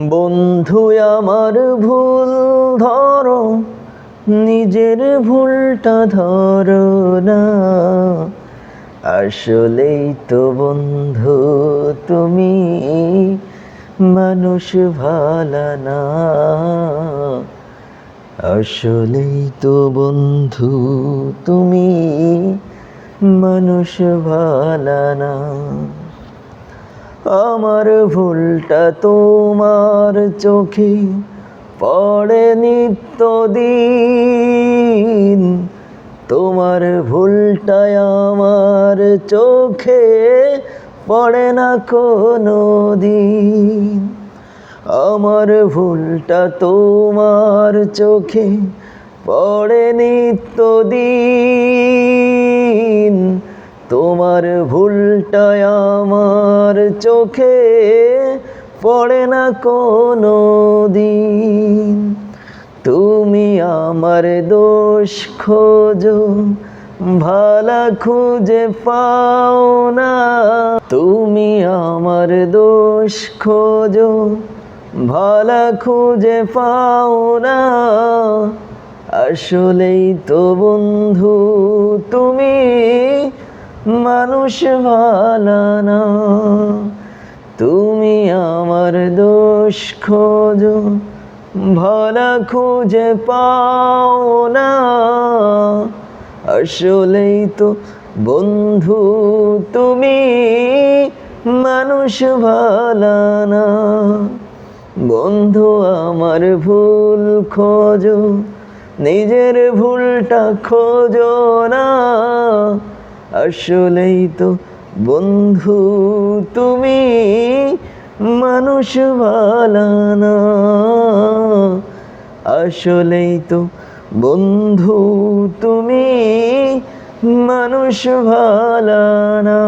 বন্ধু আমার ভুল ধরো, নিজের ভুলটা ধরো না। আসলেই তো বন্ধু তুমি মানুষ ভালো না। আসলেই তো বন্ধু তুমি মানুষ ভালো না। আমার ভুলটা তোমার চোখে পড়ে নিত্যদিন, তোমার ভুলটাই আমার চোখে পড়ে না কোনো দিন। আমার ভুলটা তোমার চোখে পড়ে নিত্যদিন, তোমার ভুলটাই আমার চোখে পড়ে না কোনো দিন। তুমি আমার দোষ খোঁজো, ভালা খুঁজে পাও না। তুমি আমার দোষ খোঁজো, ভালা খুঁজে পাও না। আসলেই তো বন্ধু তুমি মানুষ ভালো না। তুমি আমার দোষ খোঁজো, ভালা খুঁজে পাও না। আসলেই তো বন্ধু তুমি মানুষ ভালো না। বন্ধু আমার ভুল খোঁজো, নিজের ভুলটা খোঁজো না। আসলেই তো বন্ধু তুমি মানুষ ভালো না। আসলেই তো বন্ধু তুমি মানুষ ভালো না।